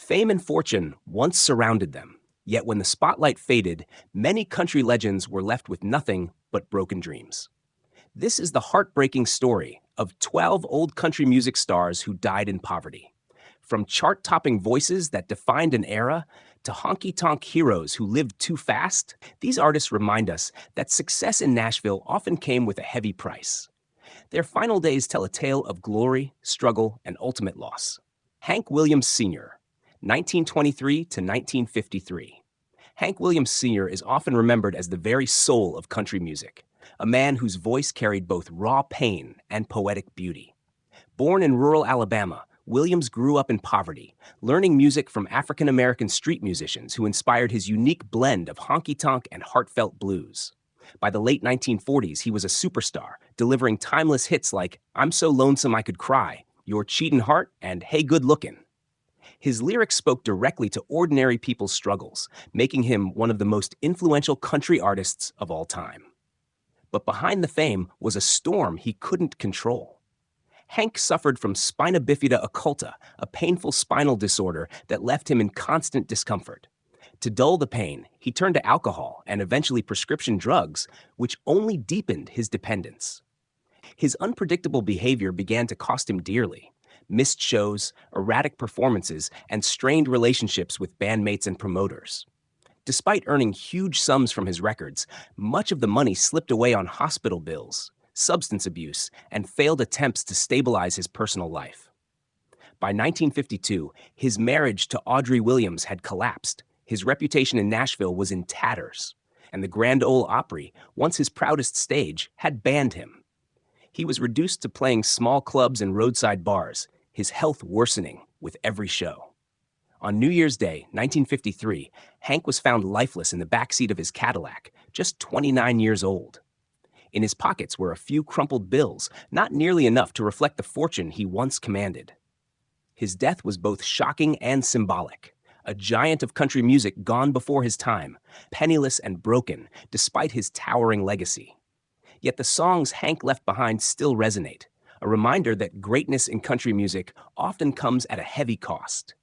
Fame and fortune once surrounded them, yet when the spotlight faded, many country legends were left with nothing but broken dreams. This is the heartbreaking story of 12 old country music stars who died in poverty. From chart-topping voices that defined an era to honky-tonk heroes who lived too fast, these artists remind us that success in Nashville often came with a heavy price. Their final days tell a tale of glory, struggle, and ultimate loss. Hank Williams Sr., 1923 to 1953. Hank Williams Sr. is often remembered as the very soul of country music, a man whose voice carried both raw pain and poetic beauty. Born in rural Alabama, Williams grew up in poverty, learning music from African-American street musicians who inspired his unique blend of honky-tonk and heartfelt blues. By the late 1940s, he was a superstar, delivering timeless hits like I'm So Lonesome I Could Cry, Your Cheatin' Heart, and Hey Good Lookin'. His lyrics spoke directly to ordinary people's struggles, making him one of the most influential country artists of all time. But behind the fame was a storm he couldn't control. Hank suffered from spina bifida occulta, a painful spinal disorder that left him in constant discomfort. To dull the pain, he turned to alcohol and eventually prescription drugs, which only deepened his dependence. His unpredictable behavior began to cost him dearly. Missed shows, erratic performances, and strained relationships with bandmates and promoters. Despite earning huge sums from his records, much of the money slipped away on hospital bills, substance abuse, and failed attempts to stabilize his personal life. By 1952, his marriage to Audrey Williams had collapsed. His reputation in Nashville was in tatters, and the Grand Ole Opry, once his proudest stage, had banned him. He was reduced to playing small clubs and roadside bars, his health worsening with every show. On New Year's Day, 1953, Hank was found lifeless in the backseat of his Cadillac, just 29 years old. In his pockets were a few crumpled bills, not nearly enough to reflect the fortune he once commanded. His death was both shocking and symbolic. A giant of country music gone before his time, penniless and broken despite his towering legacy. Yet the songs Hank left behind still resonate, a reminder that greatness in country music often comes at a heavy cost.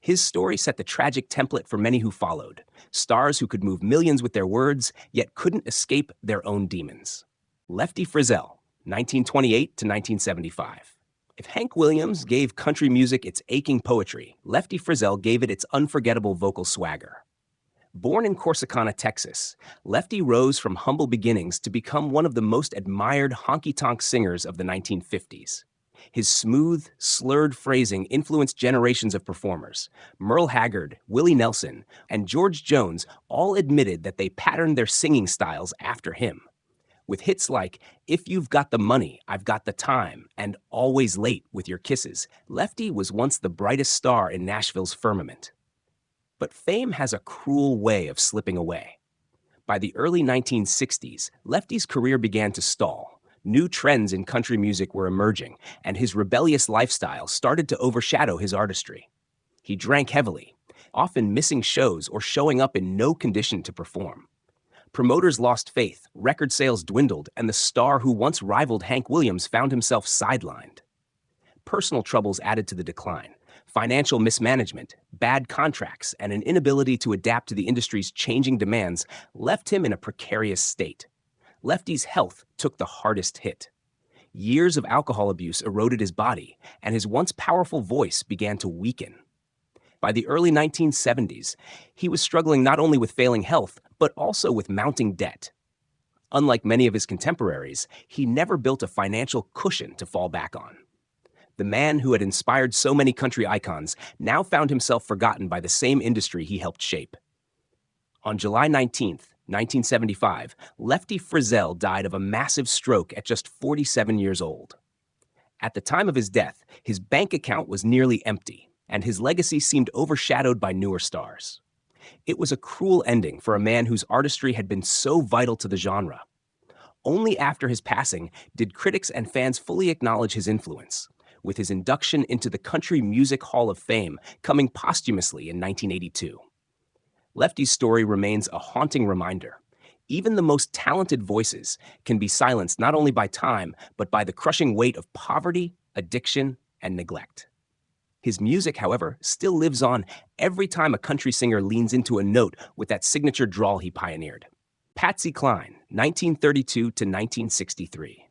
His story set the tragic template for many who followed, stars who could move millions with their words, yet couldn't escape their own demons. Lefty Frizzell, 1928 to 1975. If Hank Williams gave country music its aching poetry, Lefty Frizzell gave it its unforgettable vocal swagger. Born in Corsicana, Texas, Lefty rose from humble beginnings to become one of the most admired honky-tonk singers of the 1950s. His smooth, slurred phrasing influenced generations of performers. Merle Haggard, Willie Nelson, and George Jones all admitted that they patterned their singing styles after him. With hits like If You've Got the Money, I've Got the Time, and Always Late with Your Kisses, Lefty was once the brightest star in Nashville's firmament. But fame has a cruel way of slipping away. By the early 1960s, Lefty's career began to stall. New trends in country music were emerging, and his rebellious lifestyle started to overshadow his artistry. He drank heavily, often missing shows or showing up in no condition to perform. Promoters lost faith, record sales dwindled, and the star who once rivaled Hank Williams found himself sidelined. Personal troubles added to the decline. Financial mismanagement, bad contracts, and an inability to adapt to the industry's changing demands left him in a precarious state. Lefty's health took the hardest hit. Years of alcohol abuse eroded his body, and his once powerful voice began to weaken. By the early 1970s, he was struggling not only with failing health, but also with mounting debt. Unlike many of his contemporaries, he never built a financial cushion to fall back on. The man who had inspired so many country icons now found himself forgotten by the same industry he helped shape. On July 19th, 1975, Lefty Frizzell died of a massive stroke at just 47 years old. At the time of his death, his bank account was nearly empty, and his legacy seemed overshadowed by newer stars. It was a cruel ending for a man whose artistry had been so vital to the genre. Only after his passing did critics and fans fully acknowledge his influence, with his induction into the Country Music Hall of Fame coming posthumously in 1982. Lefty's story remains a haunting reminder. Even the most talented voices can be silenced not only by time, but by the crushing weight of poverty, addiction, and neglect. His music, however, still lives on every time a country singer leans into a note with that signature drawl he pioneered. Patsy Cline, 1932 to 1963.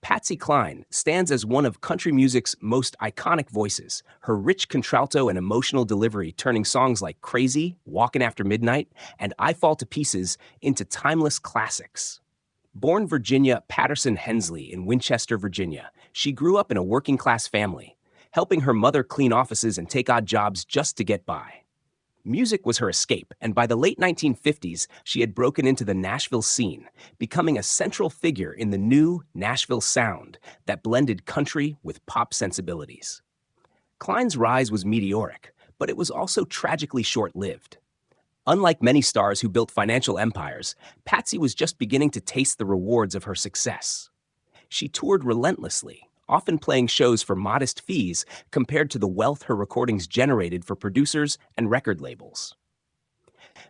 Patsy Cline stands as one of country music's most iconic voices, her rich contralto and emotional delivery turning songs like Crazy, Walkin' After Midnight, and I Fall to Pieces into timeless classics. Born Virginia Patterson Hensley in Winchester, Virginia, she grew up in a working-class family, helping her mother clean offices and take odd jobs just to get by. Music was her escape, and by the late 1950s, she had broken into the Nashville scene, becoming a central figure in the new Nashville sound that blended country with pop sensibilities. Cline's rise was meteoric, but it was also tragically short-lived. Unlike many stars who built financial empires, Patsy was just beginning to taste the rewards of her success. She toured relentlessly, often playing shows for modest fees compared to the wealth her recordings generated for producers and record labels.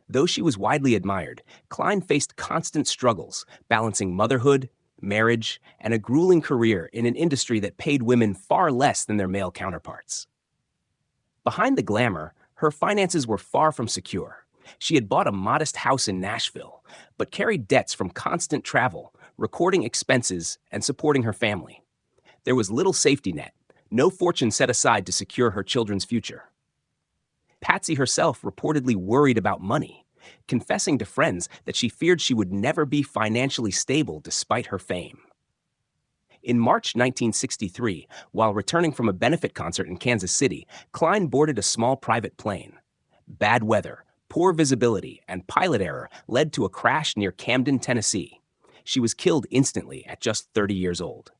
Though she was widely admired, Cline faced constant struggles, balancing motherhood, marriage, and a grueling career in an industry that paid women far less than their male counterparts. Behind the glamour, her finances were far from secure. She had bought a modest house in Nashville, but carried debts from constant travel, recording expenses, and supporting her family. There was little safety net, no fortune set aside to secure her children's future. Patsy herself reportedly worried about money, confessing to friends that she feared she would never be financially stable despite her fame. In March 1963, while returning from a benefit concert in Kansas City, Cline boarded a small private plane. Bad weather, poor visibility, and pilot error led to a crash near Camden, Tennessee. She was killed instantly at just 30 years old.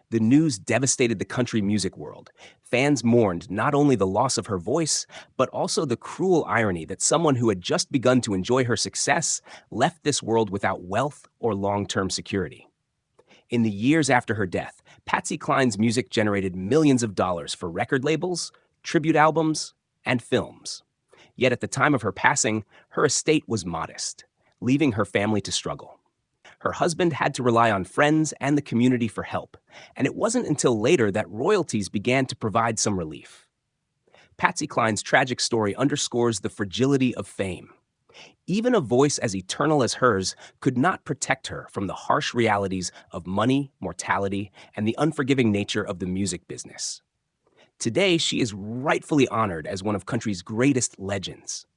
The news devastated the country music world. Fans mourned not only the loss of her voice, but also the cruel irony that someone who had just begun to enjoy her success left this world without wealth or long-term security. In the years after her death, Patsy Cline's music generated millions of dollars for record labels, tribute albums, and films. Yet at the time of her passing, her estate was modest, leaving her family to struggle. Her husband had to rely on friends and the community for help, and it wasn't until later that royalties began to provide some relief. Patsy Cline's tragic story underscores the fragility of fame. Even a voice as eternal as hers could not protect her from the harsh realities of money, mortality, and the unforgiving nature of the music business. Today, she is rightfully honored as one of country's greatest legends.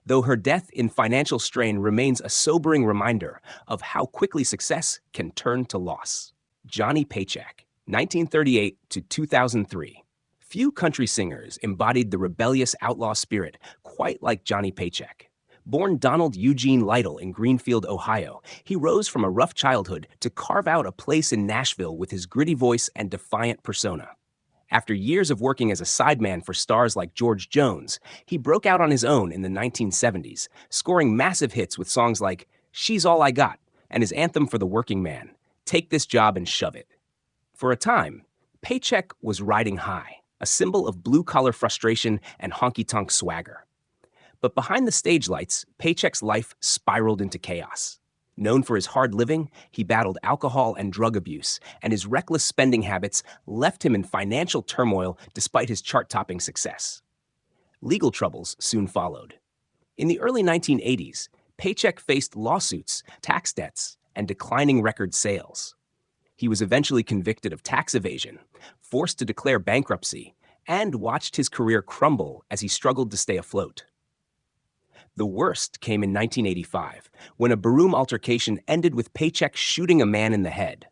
Though her death in financial strain remains a sobering reminder of how quickly success can turn to loss. Johnny Paycheck, 1938 to 2003. Few country singers embodied the rebellious outlaw spirit quite like Johnny Paycheck. Born Donald Eugene Lytle in Greenfield, Ohio, he rose from a rough childhood to carve out a place in Nashville with his gritty voice and defiant persona. After years of working as a sideman for stars like George Jones, he broke out on his own in the 1970s, scoring massive hits with songs like She's All I Got and his anthem for the working man, Take This Job and Shove It. For a time, Paycheck was riding high, a symbol of blue-collar frustration and honky-tonk swagger. But behind the stage lights, Paycheck's life spiraled into chaos. Known for his hard living, he battled alcohol and drug abuse, and his reckless spending habits left him in financial turmoil despite his chart-topping success. Legal troubles soon followed. In the early 1980s, Paycheck faced lawsuits, tax debts, and declining record sales. He was eventually convicted of tax evasion, forced to declare bankruptcy, and watched his career crumble as he struggled to stay afloat. The worst came in 1985, when a barroom altercation ended with Paycheck shooting a man in the head.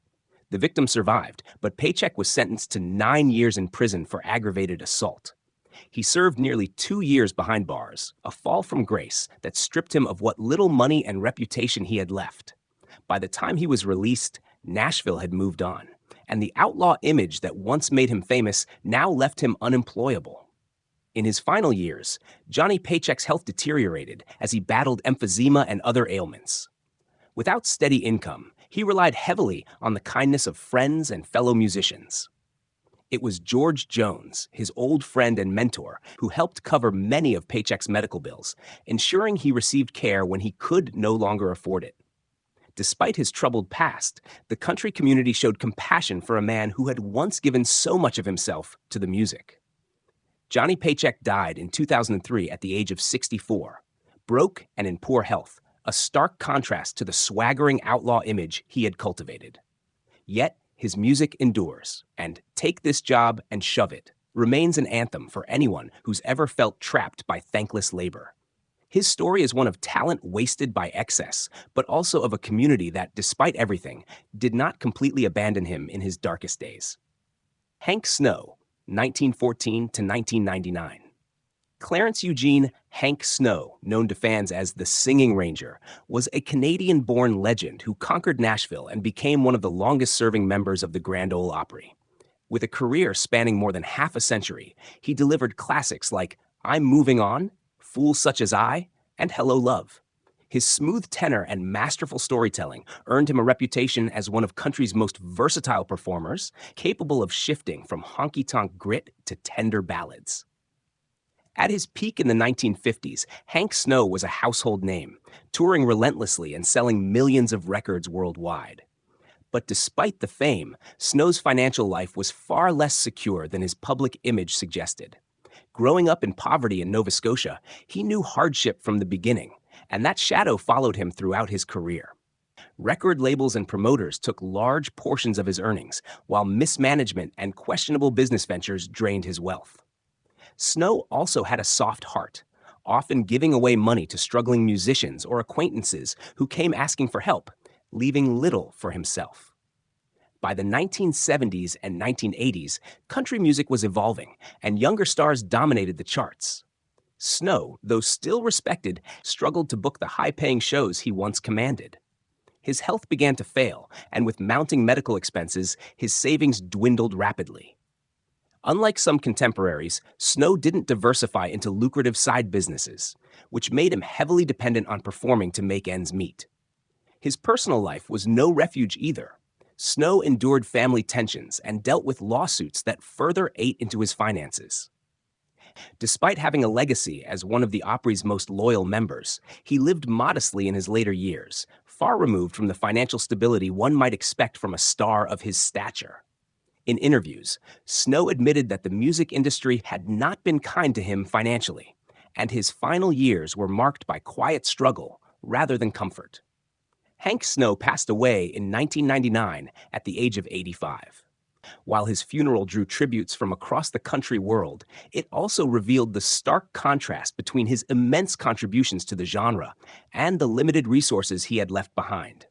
The victim survived, but Paycheck was sentenced to 9 years in prison for aggravated assault. He served nearly 2 years behind bars, a fall from grace that stripped him of what little money and reputation he had left. By the time he was released, Nashville had moved on, and the outlaw image that once made him famous now left him unemployable. In his final years, Johnny Paycheck's health deteriorated as he battled emphysema and other ailments. Without steady income, he relied heavily on the kindness of friends and fellow musicians. It was George Jones, his old friend and mentor, who helped cover many of Paycheck's medical bills, ensuring he received care when he could no longer afford it. Despite his troubled past, the country community showed compassion for a man who had once given so much of himself to the music. Johnny Paycheck died in 2003 at the age of 64, broke and in poor health, a stark contrast to the swaggering outlaw image he had cultivated. Yet, his music endures, and Take This Job and Shove It remains an anthem for anyone who's ever felt trapped by thankless labor. His story is one of talent wasted by excess, but also of a community that, despite everything, did not completely abandon him in his darkest days. Hank Snow, 1914 to 1999. Clarence Eugene Hank Snow, known to fans as the Singing Ranger, was a Canadian-born legend who conquered Nashville and became one of the longest-serving members of the Grand Ole Opry. With a career spanning more than half a century, he delivered classics like I'm Moving On, Fools Such as I, and Hello Love. His smooth tenor and masterful storytelling earned him a reputation as one of country's most versatile performers, capable of shifting from honky-tonk grit to tender ballads. At his peak in the 1950s, Hank Snow was a household name, touring relentlessly and selling millions of records worldwide. But despite the fame, Snow's financial life was far less secure than his public image suggested. Growing up in poverty in Nova Scotia, he knew hardship from the beginning, and that shadow followed him throughout his career. Record labels and promoters took large portions of his earnings, while mismanagement and questionable business ventures drained his wealth. Snow also had a soft heart, often giving away money to struggling musicians or acquaintances who came asking for help, leaving little for himself. By the 1970s and 1980s, country music was evolving, and younger stars dominated the charts. Snow, though still respected, struggled to book the high-paying shows he once commanded. His health began to fail, and with mounting medical expenses, his savings dwindled rapidly. Unlike some contemporaries, Snow didn't diversify into lucrative side businesses, which made him heavily dependent on performing to make ends meet. His personal life was no refuge either. Snow endured family tensions and dealt with lawsuits that further ate into his finances. Despite having a legacy as one of the Opry's most loyal members, he lived modestly in his later years, far removed from the financial stability one might expect from a star of his stature. In interviews, Snow admitted that the music industry had not been kind to him financially, and his final years were marked by quiet struggle rather than comfort. Hank Snow passed away in 1999 at the age of 85. While his funeral drew tributes from across the country world, it also revealed the stark contrast between his immense contributions to the genre and the limited resources he had left behind.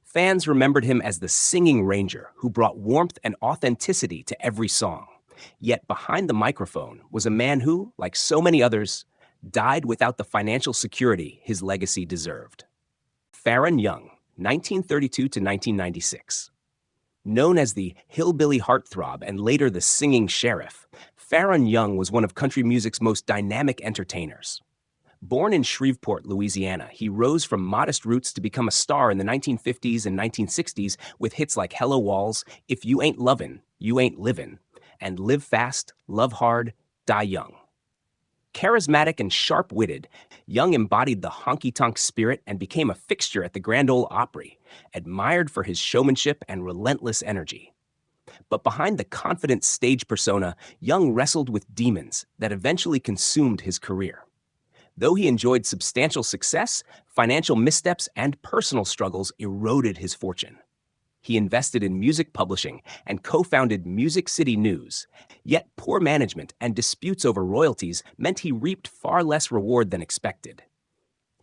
Fans remembered him as the Singing Ranger who brought warmth and authenticity to every song. Yet behind the microphone was a man who, like so many others, died without the financial security his legacy deserved. Faron Young, 1932 to 1996. Known as the hillbilly heartthrob and later the singing sheriff, Faron Young was one of country music's most dynamic entertainers. Born in Shreveport, Louisiana, he rose from modest roots to become a star in the 1950s and 1960s with hits like Hello Walls, If You Ain't Lovin', You Ain't Livin', and Live Fast, Love Hard, Die Young. Charismatic and sharp-witted, Young embodied the honky-tonk spirit and became a fixture at the Grand Ole Opry, admired for his showmanship and relentless energy. But behind the confident stage persona, Young wrestled with demons that eventually consumed his career. Though he enjoyed substantial success, financial missteps and personal struggles eroded his fortune. He invested in music publishing and co-founded Music City News. Yet poor management and disputes over royalties meant he reaped far less reward than expected.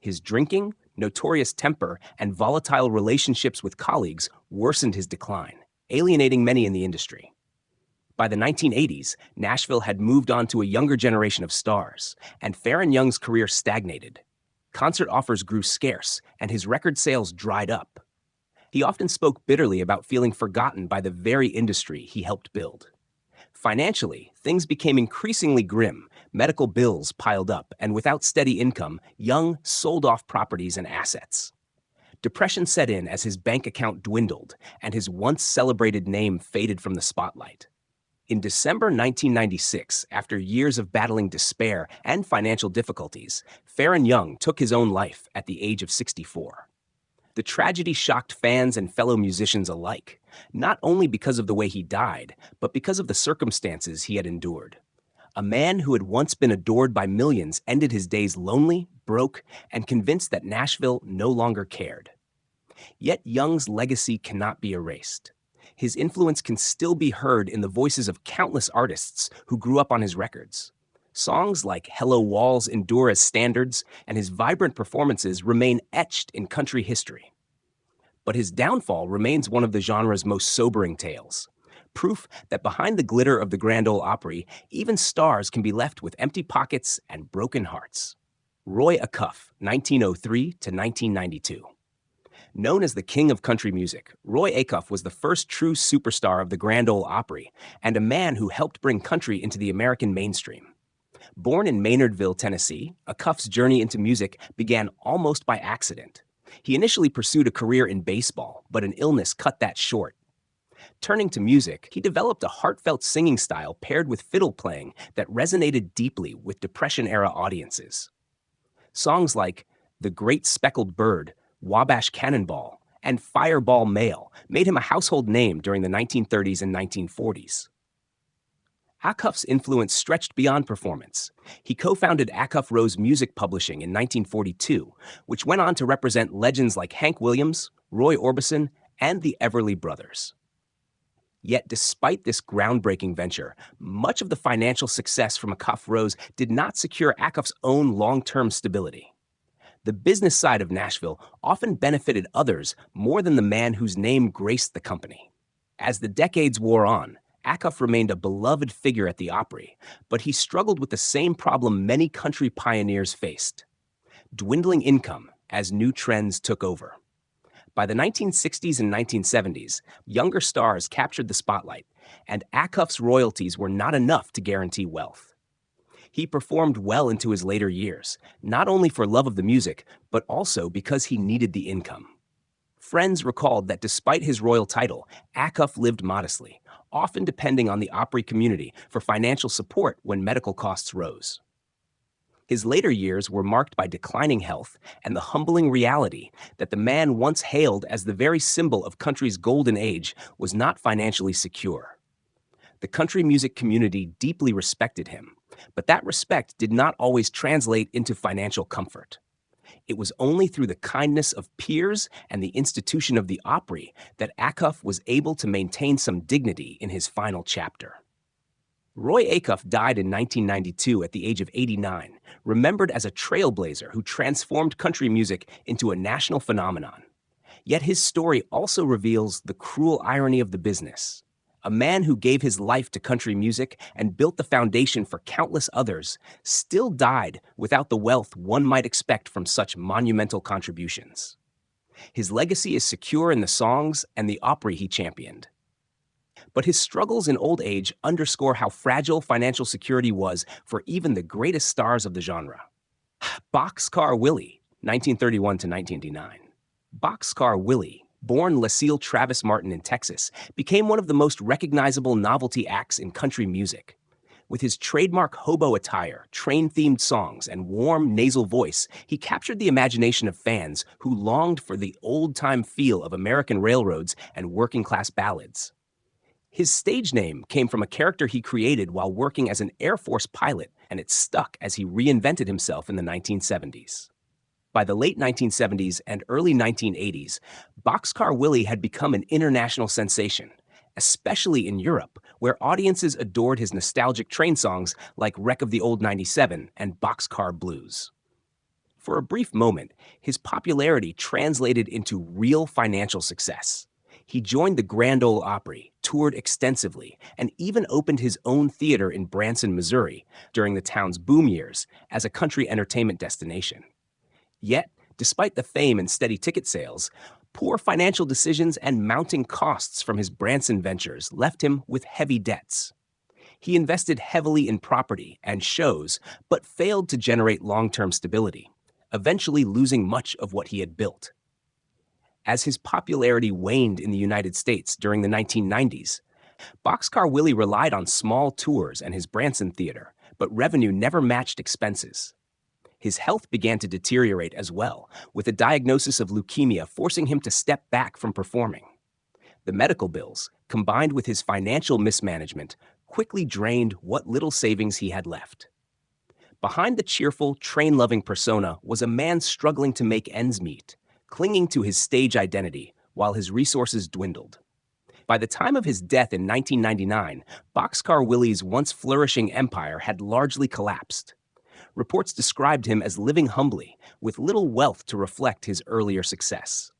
His drinking, notorious temper, and volatile relationships with colleagues worsened his decline, alienating many in the industry. By the 1980s, Nashville had moved on to a younger generation of stars, and Faron Young's career stagnated. Concert offers grew scarce, and his record sales dried up. He often spoke bitterly about feeling forgotten by the very industry he helped build. Financially, things became increasingly grim. Medical bills piled up, and without steady income, Young sold off properties and assets. Depression set in as his bank account dwindled, and his once celebrated name faded from the spotlight. In December 1996, after years of battling despair and financial difficulties, Faron Young took his own life at the age of 64. The tragedy shocked fans and fellow musicians alike, not only because of the way he died, but because of the circumstances he had endured. A man who had once been adored by millions ended his days lonely, broke, and convinced that Nashville no longer cared. Yet Young's legacy cannot be erased. His influence can still be heard in the voices of countless artists who grew up on his records. Songs like Hello Walls endure as standards, and his vibrant performances remain etched in country history. But his downfall remains one of the genre's most sobering tales. Proof that behind the glitter of the Grand Ole Opry, even stars can be left with empty pockets and broken hearts. Roy Acuff, 1903 to 1992. Known as the king of country music, Roy Acuff was the first true superstar of the Grand Ole Opry and a man who helped bring country into the American mainstream. Born in Maynardville, Tennessee, Acuff's journey into music began almost by accident. He initially pursued a career in baseball, but an illness cut that short. Turning to music, he developed a heartfelt singing style paired with fiddle playing that resonated deeply with Depression-era audiences. Songs like The Great Speckled Bird, Wabash Cannonball, and Fireball Mail made him a household name during the 1930s and 1940s. Acuff's influence stretched beyond performance. He co-founded Acuff Rose Music Publishing in 1942, which went on to represent legends like Hank Williams, Roy Orbison, and the Everly Brothers. Yet despite this groundbreaking venture, much of the financial success from Acuff Rose did not secure Acuff's own long-term stability. The business side of Nashville often benefited others more than the man whose name graced the company. As the decades wore on, Acuff remained a beloved figure at the Opry, but he struggled with the same problem many country pioneers faced: dwindling income as new trends took over. By the 1960s and 1970s, younger stars captured the spotlight, and Acuff's royalties were not enough to guarantee wealth. He performed well into his later years, not only for love of the music, but also because he needed the income. Friends recalled that despite his royal title, Acuff lived modestly, often depending on the Opry community for financial support when medical costs rose. His later years were marked by declining health and the humbling reality that the man once hailed as the very symbol of country's golden age was not financially secure. The country music community deeply respected him, but that respect did not always translate into financial comfort. It was only through the kindness of peers and the institution of the Opry that Acuff was able to maintain some dignity in his final chapter. Roy Acuff died in 1992 at the age of 89, remembered as a trailblazer who transformed country music into a national phenomenon. Yet his story also reveals the cruel irony of the business. A man who gave his life to country music and built the foundation for countless others still died without the wealth one might expect from such monumental contributions. His legacy is secure in the songs and the Opry he championed. But his struggles in old age underscore how fragile financial security was for even the greatest stars of the genre. Boxcar Willie, 1931 to 1989. Boxcar Willie, born LaCille Travis Martin in Texas, became one of the most recognizable novelty acts in country music. With his trademark hobo attire, train-themed songs, and warm, nasal voice, he captured the imagination of fans who longed for the old-time feel of American railroads and working-class ballads. His stage name came from a character he created while working as an Air Force pilot, and it stuck as he reinvented himself in the 1970s. By the late 1970s and early 1980s, Boxcar Willie had become an international sensation, especially in Europe, where audiences adored his nostalgic train songs like Wreck of the Old 97 and Boxcar Blues. For a brief moment, his popularity translated into real financial success. He joined the Grand Ole Opry, toured extensively, and even opened his own theater in Branson, Missouri, during the town's boom years as a country entertainment destination. Yet, despite the fame and steady ticket sales, poor financial decisions and mounting costs from his Branson ventures left him with heavy debts. He invested heavily in property and shows, but failed to generate long-term stability, eventually losing much of what he had built. As his popularity waned in the United States during the 1990s, Boxcar Willie relied on small tours and his Branson theater, but revenue never matched expenses. His health began to deteriorate as well, with a diagnosis of leukemia forcing him to step back from performing. The medical bills, combined with his financial mismanagement, quickly drained what little savings he had left. Behind the cheerful, train-loving persona was a man struggling to make ends meet, clinging to his stage identity while his resources dwindled. By the time of his death in 1999, Boxcar Willie's once flourishing empire had largely collapsed. Reports described him as living humbly, with little wealth to reflect his earlier success.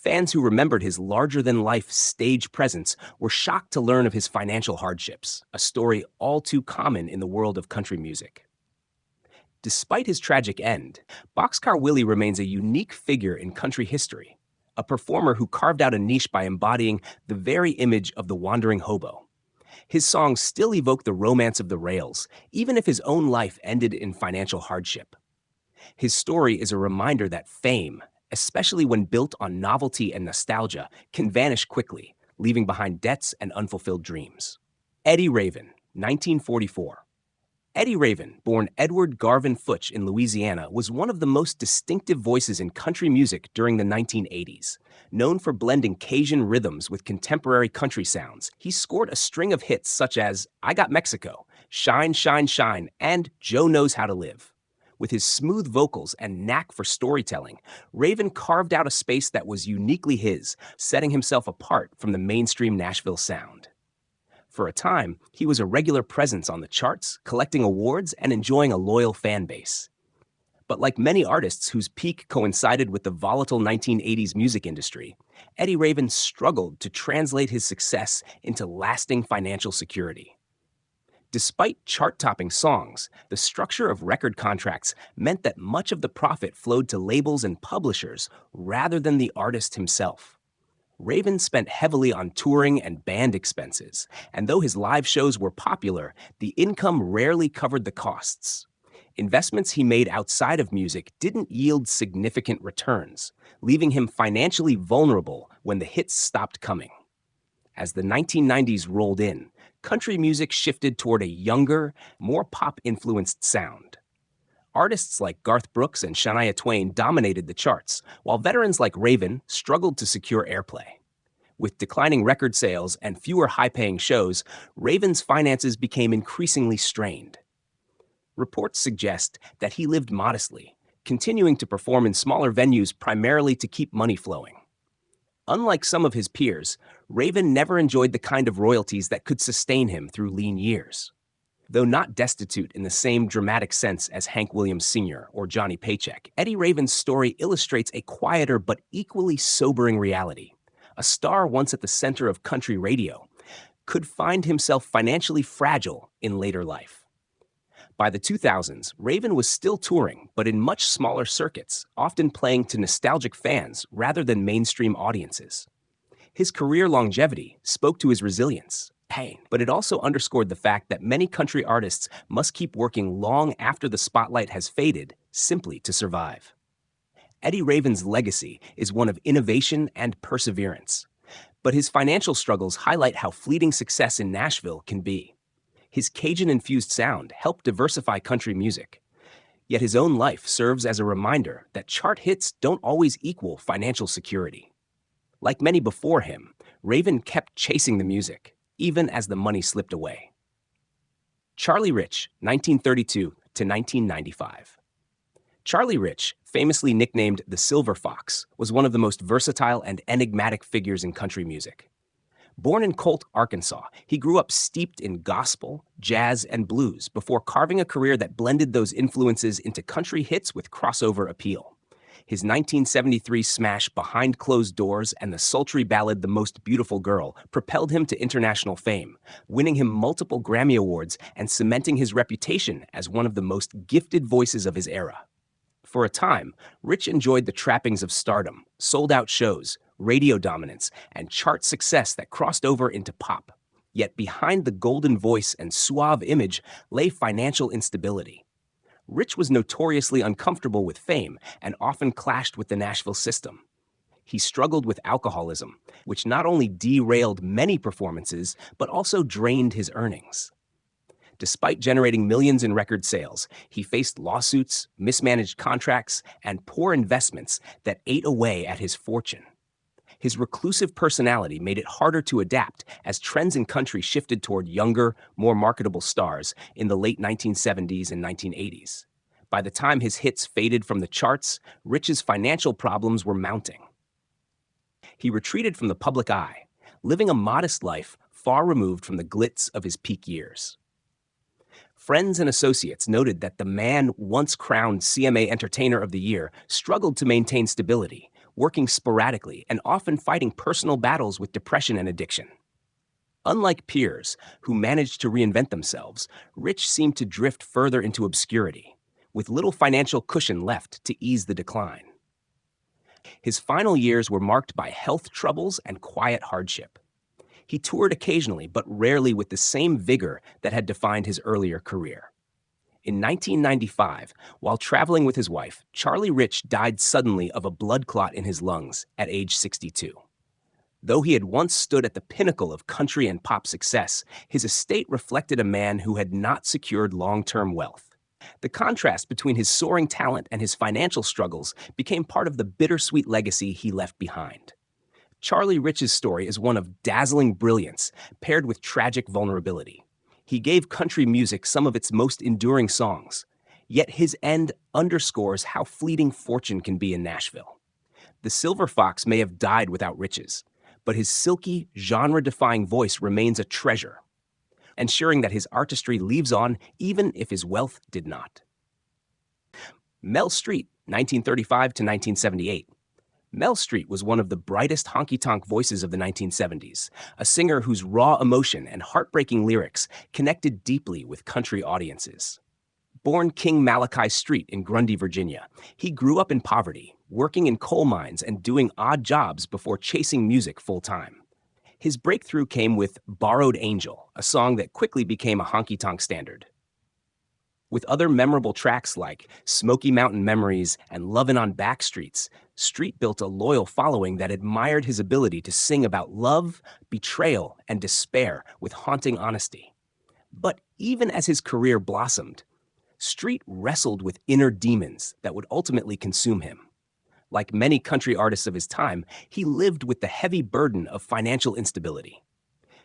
Fans who remembered his larger-than-life stage presence were shocked to learn of his financial hardships, a story all too common in the world of country music. Despite his tragic end, Boxcar Willie remains a unique figure in country history, a performer who carved out a niche by embodying the very image of the wandering hobo. His songs still evoke the romance of the rails, even if his own life ended in financial hardship. His story is a reminder that fame, especially when built on novelty and nostalgia, can vanish quickly, leaving behind debts and unfulfilled dreams. Eddie Raven, 1944. Eddie Raven, born Edward Garvin Futch in Louisiana, was one of the most distinctive voices in country music during the 1980s. Known for blending Cajun rhythms with contemporary country sounds, he scored a string of hits such as I Got Mexico, Shine, Shine, Shine, and Joe Knows How to Live. With his smooth vocals and knack for storytelling, Raven carved out a space that was uniquely his, setting himself apart from the mainstream Nashville sound. For a time, he was a regular presence on the charts, collecting awards and enjoying a loyal fan base. But like many artists whose peak coincided with the volatile 1980s music industry, Eddie Raven struggled to translate his success into lasting financial security. Despite chart-topping songs, the structure of record contracts meant that much of the profit flowed to labels and publishers rather than the artist himself. Raven spent heavily on touring and band expenses, and though his live shows were popular, the income rarely covered the costs. Investments he made outside of music didn't yield significant returns, leaving him financially vulnerable when the hits stopped coming. As the 1990s rolled in, country music shifted toward a younger, more pop-influenced sound. Artists like Garth Brooks and Shania Twain dominated the charts, while veterans like Raven struggled to secure airplay. With declining record sales and fewer high-paying shows, Raven's finances became increasingly strained. Reports suggest that he lived modestly, continuing to perform in smaller venues primarily to keep money flowing. Unlike some of his peers, Raven never enjoyed the kind of royalties that could sustain him through lean years. Though not destitute in the same dramatic sense as Hank Williams Sr. or Johnny Paycheck, Eddie Raven's story illustrates a quieter but equally sobering reality. A star once at the center of country radio could find himself financially fragile in later life. By the 2000s, Raven was still touring, but in much smaller circuits, often playing to nostalgic fans rather than mainstream audiences. His career longevity spoke to his resilience, pain, but it also underscored the fact that many country artists must keep working long after the spotlight has faded simply to survive. Eddie Raven's legacy is one of innovation and perseverance, but his financial struggles highlight how fleeting success in Nashville can be. His Cajun-infused sound helped diversify country music, yet his own life serves as a reminder that chart hits don't always equal financial security. Like many before him, Raven kept chasing the music, even as the money slipped away. Charlie Rich, 1932 to 1995. Charlie Rich, famously nicknamed the Silver Fox, was one of the most versatile and enigmatic figures in country music. Born in Colt, Arkansas, he grew up steeped in gospel, jazz, and blues before carving a career that blended those influences into country hits with crossover appeal. His 1973 smash Behind Closed Doors and the sultry ballad The Most Beautiful Girl propelled him to international fame, winning him multiple Grammy Awards and cementing his reputation as one of the most gifted voices of his era. For a time, Rich enjoyed the trappings of stardom, sold-out shows, radio dominance, and chart success that crossed over into pop. Yet behind the golden voice and suave image lay financial instability. Rich was notoriously uncomfortable with fame and often clashed with the Nashville system. He struggled with alcoholism, which not only derailed many performances, but also drained his earnings. Despite generating millions in record sales, he faced lawsuits, mismanaged contracts, and poor investments that ate away at his fortune. His reclusive personality made it harder to adapt as trends in country shifted toward younger, more marketable stars in the late 1970s and 1980s. By the time his hits faded from the charts, Rich's financial problems were mounting. He retreated from the public eye, living a modest life far removed from the glitz of his peak years. Friends and associates noted that the man once crowned CMA Entertainer of the Year struggled to maintain stability, working sporadically and often fighting personal battles with depression and addiction. Unlike peers, who managed to reinvent themselves, Rich seemed to drift further into obscurity, with little financial cushion left to ease the decline. His final years were marked by health troubles and quiet hardship. He toured occasionally, but rarely with the same vigor that had defined his earlier career. In 1995, while traveling with his wife, Charlie Rich died suddenly of a blood clot in his lungs at age 62. Though he had once stood at the pinnacle of country and pop success, his estate reflected a man who had not secured long-term wealth. The contrast between his soaring talent and his financial struggles became part of the bittersweet legacy he left behind. Charlie Rich's story is one of dazzling brilliance paired with tragic vulnerability. He gave country music some of its most enduring songs, yet his end underscores how fleeting fortune can be in Nashville. The Silver Fox may have died without riches, but his silky, genre-defying voice remains a treasure, ensuring that his artistry lives on even if his wealth did not. Mel Street, 1935 to 1978. Mel Street was one of the brightest honky-tonk voices of the 1970s, a singer whose raw emotion and heartbreaking lyrics connected deeply with country audiences. Born King Malachi Street in Grundy, Virginia, he grew up in poverty, working in coal mines and doing odd jobs before chasing music full-time. His breakthrough came with Borrowed Angel, a song that quickly became a honky-tonk standard. With other memorable tracks like Smoky Mountain Memories and Lovin' on Back Streets, Street built a loyal following that admired his ability to sing about love, betrayal, and despair with haunting honesty. But even as his career blossomed, Street wrestled with inner demons that would ultimately consume him. Like many country artists of his time, he lived with the heavy burden of financial instability.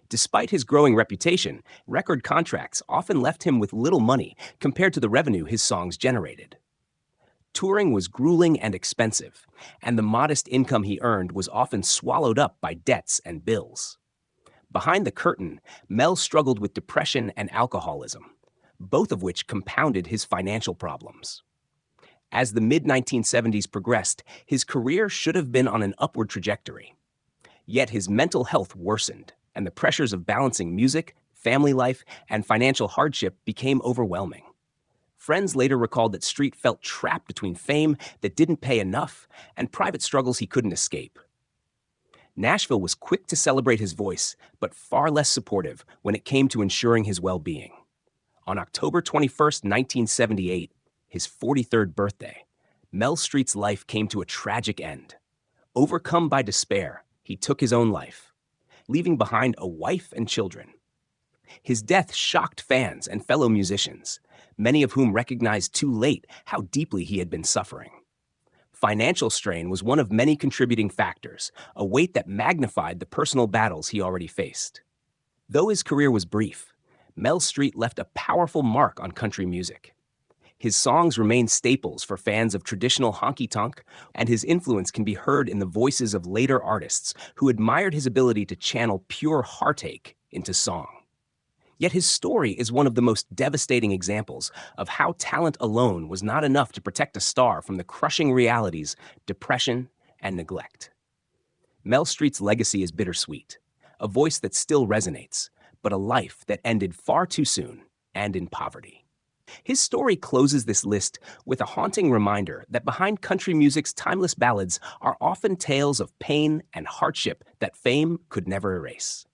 Despite his growing reputation, record contracts often left him with little money compared to the revenue his songs generated. Touring was grueling and expensive, and the modest income he earned was often swallowed up by debts and bills. Behind the curtain, Mel struggled with depression and alcoholism, both of which compounded his financial problems. As the mid-1970s progressed, his career should have been on an upward trajectory. Yet his mental health worsened, and the pressures of balancing music, family life, and financial hardship became overwhelming. Friends later recalled that Street felt trapped between fame that didn't pay enough and private struggles he couldn't escape. Nashville was quick to celebrate his voice, but far less supportive when it came to ensuring his well-being. On October 21, 1978, his 43rd birthday, Mel Street's life came to a tragic end. Overcome by despair, he took his own life, leaving behind a wife and children. His death shocked fans and fellow musicians, many of whom recognized too late how deeply he had been suffering. Financial strain was one of many contributing factors, a weight that magnified the personal battles he already faced. Though his career was brief, Mel Street left a powerful mark on country music. His songs remain staples for fans of traditional honky-tonk, and his influence can be heard in the voices of later artists who admired his ability to channel pure heartache into song. Yet his story is one of the most devastating examples of how talent alone was not enough to protect a star from the crushing realities, depression, and neglect. Mel Street's legacy is bittersweet, a voice that still resonates, but a life that ended far too soon and in poverty. His story closes this list with a haunting reminder that behind country music's timeless ballads are often tales of pain and hardship that fame could never erase.